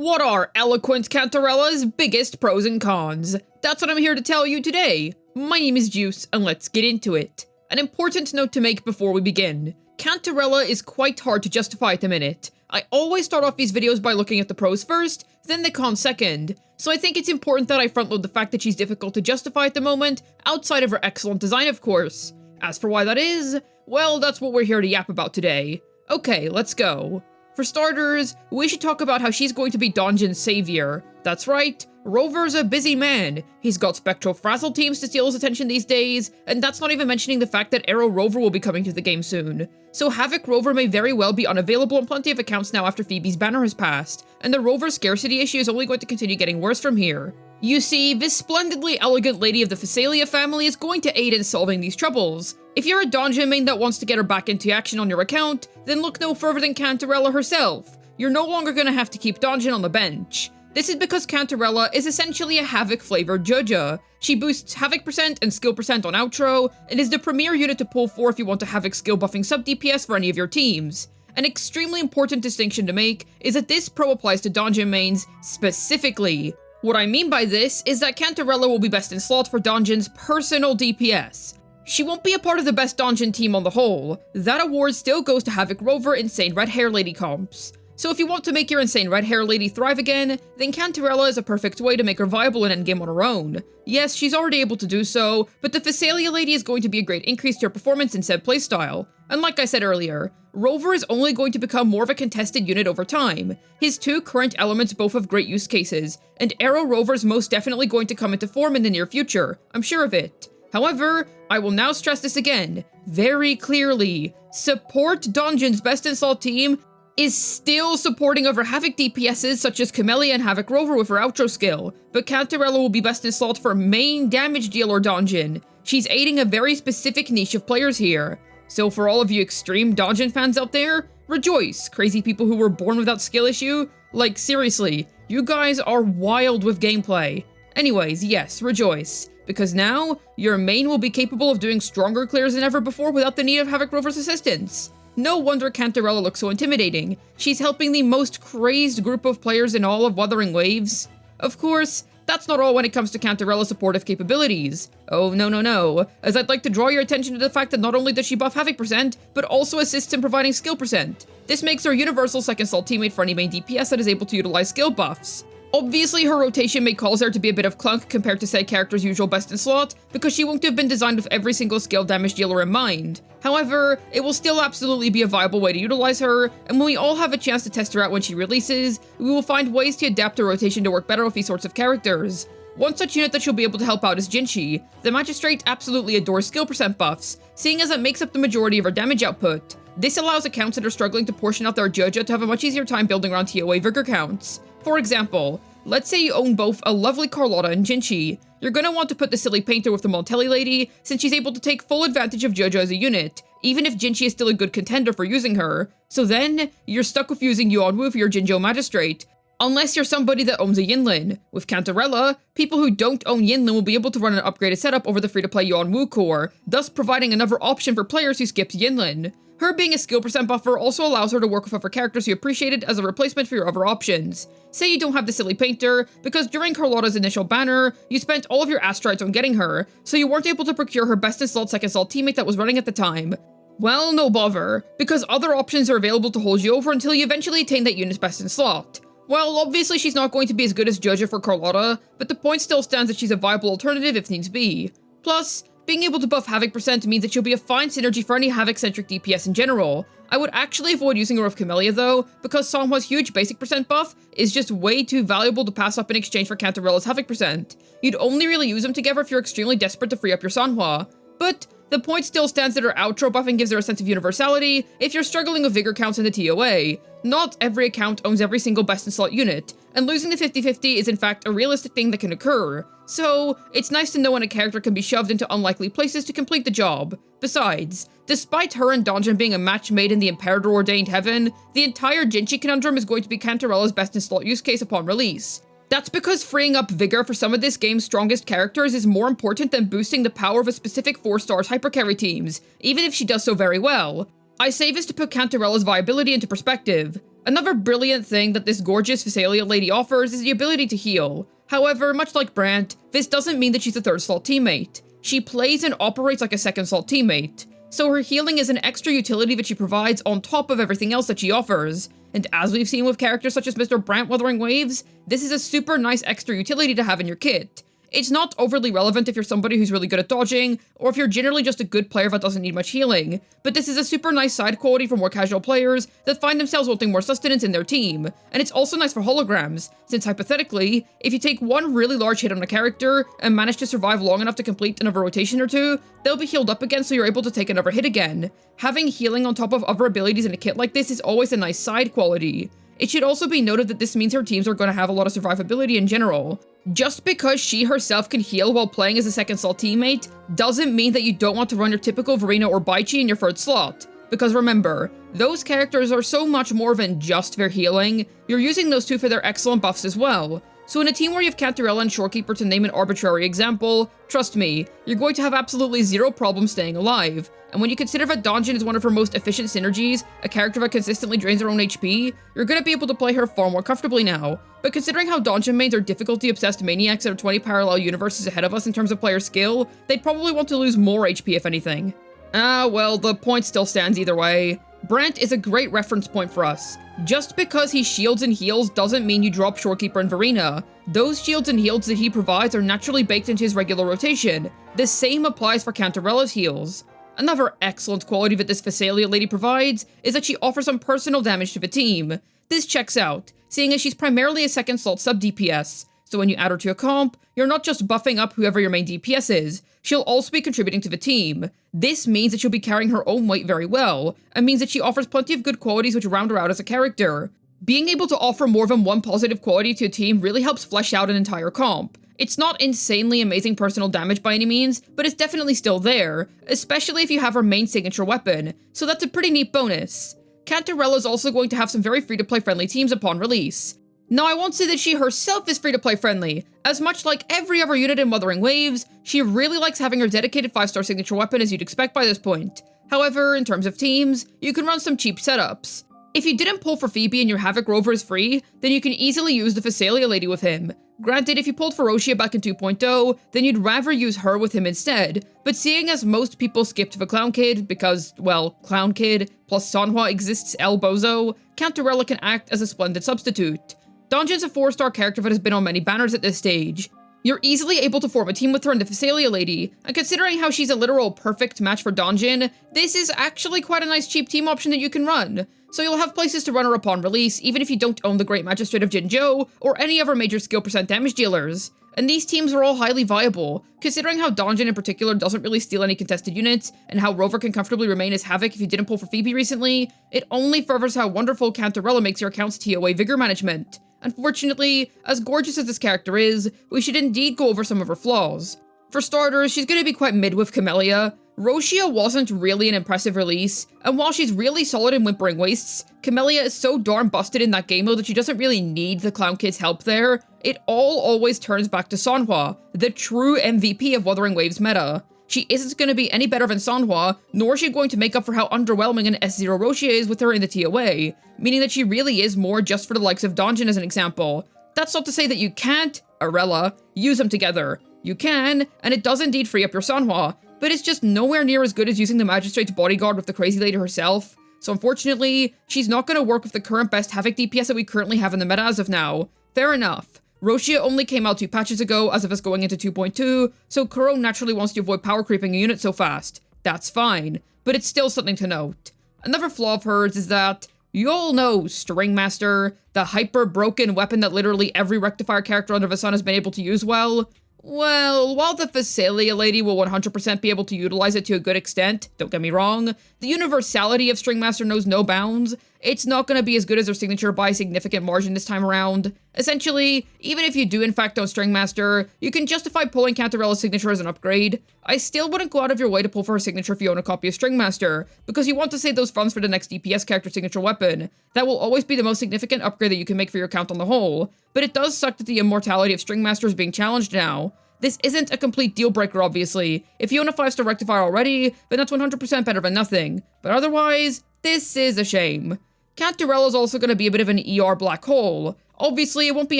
What are eloquent Cantarella's biggest pros and cons? That's what I'm here to tell you today. My name is Juice, and let's get into it. An important note to make before we begin. Cantarella is quite hard to justify at the minute. I always start off these videos by looking at the pros first, then the cons second, so I think it's important that I front-load the fact that she's difficult to justify at the moment, outside of her excellent design of course. As for why that is, well, that's what we're here to yap about today. Okay, let's go. For starters, we should talk about how she's going to be Danjin's Saviour. That's right, Rover's a busy man. He's got Spectral Frazzle teams to steal his attention these days, and that's not even mentioning the fact that Arrow Rover will be coming to the game soon. So Havoc Rover may very well be unavailable on plenty of accounts now after Phoebe's banner has passed, and the Rover scarcity issue is only going to continue getting worse from here. You see, this splendidly elegant lady of the Phasalia family is going to aid in solving these troubles. If you're a Danjin main that wants to get her back into action on your account, then look no further than Cantarella herself. You're no longer going to have to keep Danjin on the bench. This is because Cantarella is essentially a Havoc-flavored Joja. She boosts Havoc percent and skill percent on outro, and is the premier unit to pull for if you want to Havoc skill buffing sub-DPS for any of your teams. An extremely important distinction to make is that this pro applies to Danjin mains specifically. What I mean by this is that Cantarella will be best in slot for Danjin's personal DPS. She won't be a part of the best Danjin team on the whole. That award still goes to Havoc Rover Insane Red Hair Lady comps. So if you want to make your Insane Red Hair Lady thrive again, then Cantarella is a perfect way to make her viable in endgame on her own. Yes, she's already able to do so, but the Phasalia Lady is going to be a great increase to her performance in said playstyle. And like I said earlier, Rover is only going to become more of a contested unit over time. His two current elements both have great use cases, and Arrow Rover is most definitely going to come into form in the near future, I'm sure of it. However, I will now stress this again, very clearly. Support Danjin's best in slot team is still supporting over Havoc DPSs such as Camellya and Havoc Rover with her outro skill, but Cantarella will be best in slot for main damage dealer Danjin. She's aiding a very specific niche of players here. So for all of you extreme Danjin fans out there, rejoice, crazy people who were born without skill issue. Like seriously, you guys are wild with gameplay. Anyways, yes, rejoice, because now your main will be capable of doing stronger clears than ever before without the need of Havoc Rover's assistance. No wonder Cantarella looks so intimidating. She's helping the most crazed group of players in all of Wuthering Waves. Of course, that's not all when it comes to Cantarella's supportive capabilities. Oh no, as I'd like to draw your attention to the fact that not only does she buff Havoc percent, but also assists in providing skill percent. This makes her a universal second slot teammate for any main DPS that is able to utilize skill buffs. Obviously, her rotation may cause there to be a bit of clunk compared to say character's usual best in slot, because she won't have been designed with every single skill damage dealer in mind. However, it will still absolutely be a viable way to utilize her, and when we all have a chance to test her out when she releases, we will find ways to adapt her rotation to work better with these sorts of characters. One such unit that she'll be able to help out is Jinchi. The Magistrate absolutely adores skill percent buffs, seeing as it makes up the majority of her damage output. This allows accounts that are struggling to portion out their Joja to have a much easier time building around TOA vigor counts. For example, let's say you own both a lovely Carlotta and Jinchi. You're gonna want to put the silly painter with the Montelli lady, since she's able to take full advantage of Joja as a unit, even if Jinchi is still a good contender for using her. So then, you're stuck with using Yuanwu for your Jinjo Magistrate, unless you're somebody that owns a Yinlin. With Cantarella, people who don't own Yinlin will be able to run an upgraded setup over the free-to-play Yuanwu core, thus providing another option for players who skipped Yinlin. Her being a skill percent buffer also allows her to work with other characters you appreciated as a replacement for your other options. Say you don't have the silly painter, because during Carlotta's initial banner, you spent all of your Astrites on getting her, so you weren't able to procure her best in slot second slot teammate that was running at the time. Well, no bother, because other options are available to hold you over until you eventually attain that unit's best in slot. Well, obviously she's not going to be as good as Joja for Carlotta, but the point still stands that she's a viable alternative if needs be. Plus, being able to buff Havoc percent means that she'll be a fine synergy for any Havoc-centric DPS in general. I would actually avoid using her with Camellya though, because Sanhwa's huge basic percent buff is just way too valuable to pass up in exchange for Cantarella's Havoc percent. You'd only really use them together if you're extremely desperate to free up your Sanhwa. But the point still stands that her outro buffing gives her a sense of universality if you're struggling with vigor counts in the TOA. Not every account owns every single best in slot unit, and losing the 50-50 is in fact a realistic thing that can occur. So, it's nice to know when a character can be shoved into unlikely places to complete the job. Besides, despite her and Danjin being a match made in the Imperator-ordained heaven, the entire Jinchi conundrum is going to be Cantarella's best in slot use case upon release. That's because freeing up vigor for some of this game's strongest characters is more important than boosting the power of a specific 4-stars hypercarry teams, even if she does so very well. I say this to put Cantarella's viability into perspective. Another brilliant thing that this gorgeous Phasalia lady offers is the ability to heal. However, much like Brant, this doesn't mean that she's a third slot teammate. She plays and operates like a second slot teammate, so her healing is an extra utility that she provides on top of everything else that she offers. And as we've seen with characters such as Mr. Brant Wuthering Waves, this is a super nice extra utility to have in your kit. It's not overly relevant if you're somebody who's really good at dodging, or if you're generally just a good player that doesn't need much healing, but this is a super nice side quality for more casual players that find themselves wanting more sustenance in their team. And it's also nice for holograms, since hypothetically, if you take one really large hit on a character and manage to survive long enough to complete another rotation or two, they'll be healed up again so you're able to take another hit again. Having healing on top of other abilities in a kit like this is always a nice side quality. It should also be noted that this means her teams are going to have a lot of survivability in general. Just because she herself can heal while playing as a second slot teammate doesn't mean that you don't want to run your typical Verena or Baichi in your third slot. Because remember, those characters are so much more than just their healing, you're using those two for their excellent buffs as well. So in a team where you have Cantarella and Shorekeeper to name an arbitrary example, trust me, you're going to have absolutely zero problem staying alive. And when you consider that Danjin is one of her most efficient synergies, a character that consistently drains her own HP, you're going to be able to play her far more comfortably now. But considering how Danjin mains are difficulty-obsessed maniacs that are 20 parallel universes ahead of us in terms of player skill, they'd probably want to lose more HP if anything. Well, the point still stands either way. Brant is a great reference point for us. Just because he shields and heals doesn't mean you drop Shorekeeper and Verena. Those shields and heals that he provides are naturally baked into his regular rotation. The same applies for Cantarella's heals. Another excellent quality that this Phasalia lady provides is that she offers some personal damage to the team. This checks out, seeing as she's primarily a second slot sub DPS, so when you add her to a comp, you're not just buffing up whoever your main DPS is, she'll also be contributing to the team. This means that she'll be carrying her own weight very well, and means that she offers plenty of good qualities which round her out as a character. Being able to offer more than one positive quality to a team really helps flesh out an entire comp. It's not insanely amazing personal damage by any means, but it's definitely still there, especially if you have her main signature weapon, so that's a pretty neat bonus. Cantarella is also going to have some very free-to-play friendly teams upon release. Now, I won't say that she herself is free-to-play friendly, as much like every other unit in Wuthering Waves, she really likes having her dedicated 5-star signature weapon as you'd expect by this point. However, in terms of teams, you can run some cheap setups. If you didn't pull for Phoebe and your Havoc Rover is free, then you can easily use the Phasalia lady with him. Granted, if you pulled Ferocia back in 2.0, then you'd rather use her with him instead, but seeing as most people skipped the Clown Kid because, well, Clown Kid plus Sanhua exists El Bozo, Cantarella can act as a splendid substitute. Danjin's a 4-star character that has been on many banners at this stage. You're easily able to form a team with her and the Phasalia lady, and considering how she's a literal perfect match for Danjin, this is actually quite a nice cheap team option that you can run. So you'll have places to run her upon release, even if you don't own the Great Magistrate of Jinzhou, or any other major skill percent damage dealers. And these teams are all highly viable, considering how Danjin in particular doesn't really steal any contested units, and how Rover can comfortably remain as Havoc if you didn't pull for Phoebe recently. It only furthers how wonderful Cantarella makes your account's TOA vigor management. Unfortunately, as gorgeous as this character is, we should indeed go over some of her flaws. For starters, she's going to be quite mid with Camellya. Roshia wasn't really an impressive release, and while she's really solid in Whimpering Wastes, Camellya is so darn busted in that game mode that she doesn't really need the Clown Kid's help there. It all always turns back to Sanhua, the true MVP of Wuthering Waves meta. She isn't going to be any better than Sanhua, nor is she going to make up for how underwhelming an S0 Roshia is with her in the TOA, meaning that she really is more just for the likes of Danjin as an example. That's not to say that you can't, Arella, use them together. You can, and it does indeed free up your Sanhua, but it's just nowhere near as good as using the Magistrate's bodyguard with the crazy lady herself. So unfortunately, she's not going to work with the current best Havoc DPS that we currently have in the meta as of now. Fair enough. Roshia only came out 2 patches ago as of us going into 2.2, so Kuro naturally wants to avoid power creeping a unit so fast. That's fine, but it's still something to note. Another flaw of hers is that, you all know Stringmaster, the hyper-broken weapon that literally every Rectifier character under the sun has been able to use well. Well, while the Phasalia lady will 100% be able to utilize it to a good extent, don't get me wrong, the universality of Stringmaster knows no bounds. It's not going to be as good as her signature by a significant margin this time around. Essentially, even if you do in fact own Stringmaster, you can justify pulling Cantarella's signature as an upgrade. I still wouldn't go out of your way to pull for her signature if you own a copy of Stringmaster, because you want to save those funds for the next DPS character signature weapon. That will always be the most significant upgrade that you can make for your account on the whole, but it does suck that the immortality of Stringmaster is being challenged now. This isn't a complete deal breaker, obviously. If you own a 5-star Rectifier already, then that's 100% better than nothing, but otherwise, this is a shame. Cantarella's also going to be a bit of an ER black hole. Obviously, it won't be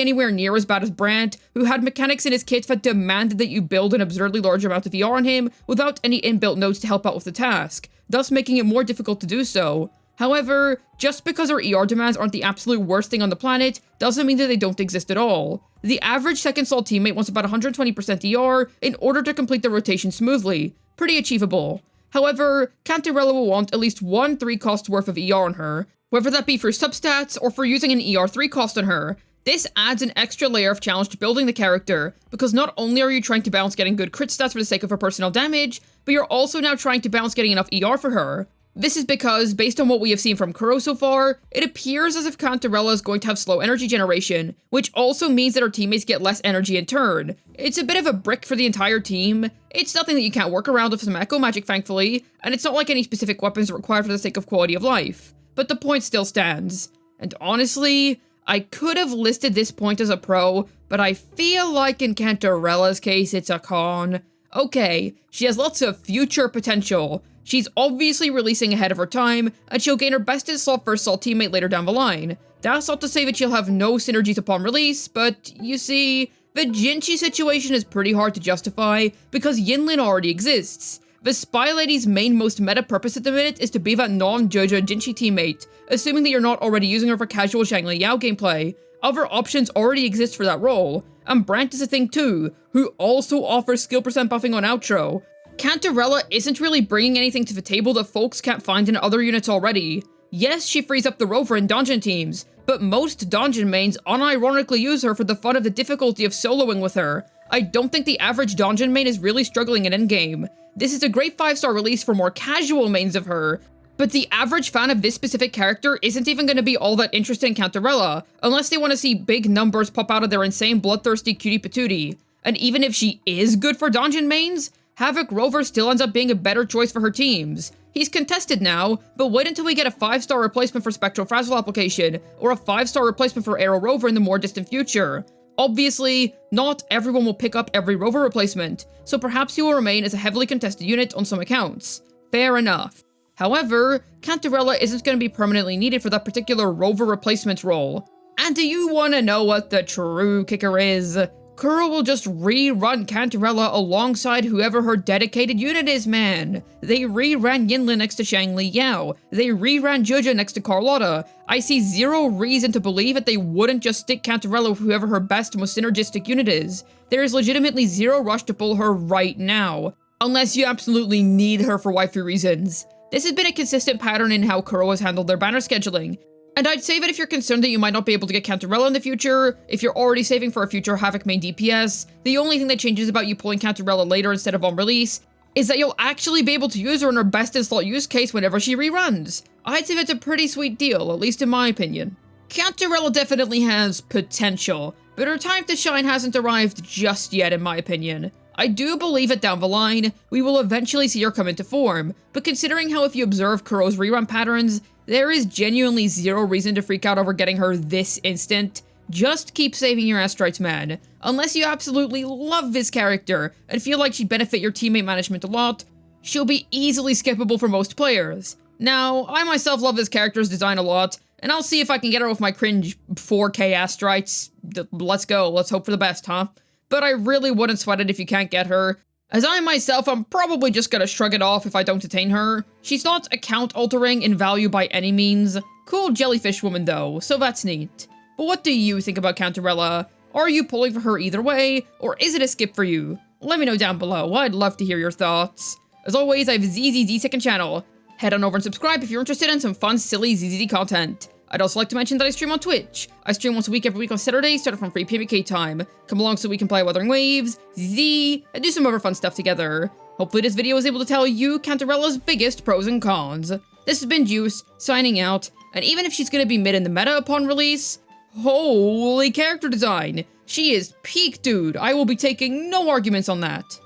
anywhere near as bad as Brandt, who had mechanics in his kit that demanded that you build an absurdly large amount of ER on him without any inbuilt nodes to help out with the task, thus making it more difficult to do so. However, just because our ER demands aren't the absolute worst thing on the planet, doesn't mean that they don't exist at all. The average second slot teammate wants about 120% ER in order to complete the rotation smoothly. Pretty achievable. However, Cantarella will want at least one 3 cost worth of ER on her, whether that be for substats or for using an ER 3 cost on her. This adds an extra layer of challenge to building the character, because not only are you trying to balance getting good crit stats for the sake of her personal damage, but you're also now trying to balance getting enough ER for her. This is because, based on what we have seen from Kuro so far, it appears as if Cantarella is going to have slow energy generation, which also means that her teammates get less energy in turn. It's a bit of a brick for the entire team. It's nothing that you can't work around with some echo magic, thankfully, and it's not like any specific weapons are required for the sake of quality of life. But the point still stands. And honestly, I could have listed this point as a pro, but I feel like in Cantarella's case, it's a con. Okay, she has lots of future potential. She's obviously releasing ahead of her time, and she'll gain her best in slot first slot teammate later down the line. That's not to say that she'll have no synergies upon release, but you see, the Jinchi situation is pretty hard to justify because Yinlin already exists. The Spy Lady's main most meta purpose at the minute is to be that non-JoJo Jinchi teammate, assuming that you're not already using her for casual Zhangli Yao gameplay. Other options already exist for that role, and Brandt is a thing too, who also offers skill percent buffing on outro. Cantarella isn't really bringing anything to the table that folks can't find in other units already. Yes, she frees up the rover in Danjin teams, but most Danjin mains unironically use her for the fun of the difficulty of soloing with her. I don't think the average Danjin main is really struggling in endgame. This is a great 5-star release for more casual mains of her, but the average fan of this specific character isn't even going to be all that interested in Cantarella, unless they want to see big numbers pop out of their insane bloodthirsty cutie patootie. And even if she is good for Danjin mains, Havoc Rover still ends up being a better choice for her teams. He's contested now, but wait until we get a 5-star replacement for Spectral Frazzle application, or a 5-star replacement for Arrow Rover in the more distant future. Obviously, not everyone will pick up every Rover replacement, so perhaps he will remain as a heavily contested unit on some accounts. Fair enough. However, Cantarella isn't going to be permanently needed for that particular Rover replacement role. And do you want to know what the true kicker is? Kuro will just rerun Cantarella alongside whoever her dedicated unit is, man. They reran Yinlin next to Zhangli Yao. They reran Jojo next to Carlotta. I see zero reason to believe that they wouldn't just stick Cantarella with whoever her best, most synergistic unit is. There is legitimately zero rush to pull her right now, unless you absolutely need her for waifu reasons. This has been a consistent pattern in how Kuro has handled their banner scheduling. And I'd say that if you're concerned that you might not be able to get Cantarella in the future, if you're already saving for a future Havoc main DPS, the only thing that changes about you pulling Cantarella later instead of on release is that you'll actually be able to use her in her best in slot use case whenever she reruns. I'd say that's a pretty sweet deal, at least in my opinion. Cantarella definitely has potential, but her time to shine hasn't arrived just yet in my opinion. I do believe that down the line, we will eventually see her come into form, but considering how if you observe Kuro's rerun patterns, there is genuinely zero reason to freak out over getting her this instant. Just keep saving your Astrites, man. Unless you absolutely love this character and feel like she'd benefit your teammate management a lot, she'll be easily skippable for most players. Now, I myself love this character's design a lot, and I'll see if I can get her with my cringe 4K Astrites. Let's go, let's hope for the best, huh? But I really wouldn't sweat it if you can't get her. As I myself, I'm probably just gonna shrug it off if I don't attain her. She's not account altering in value by any means. Cool jellyfish woman though, so that's neat. But what do you think about Cantarella? Are you pulling for her either way, or is it a skip for you? Let me know down below, I'd love to hear your thoughts. As always, I have a ZZZ second channel. Head on over and subscribe if you're interested in some fun, silly ZZZ content. I'd also like to mention that I stream on Twitch. I stream once a week every week on Saturday, starting from 3 PM UK time. Come along so we can play Wuthering Waves, ZZ, and do some other fun stuff together. Hopefully this video was able to tell you Cantarella's biggest pros and cons. This has been Juice, signing out, and even if she's gonna be mid in the meta upon release, holy character design! She is peak, dude. I will be taking no arguments on that.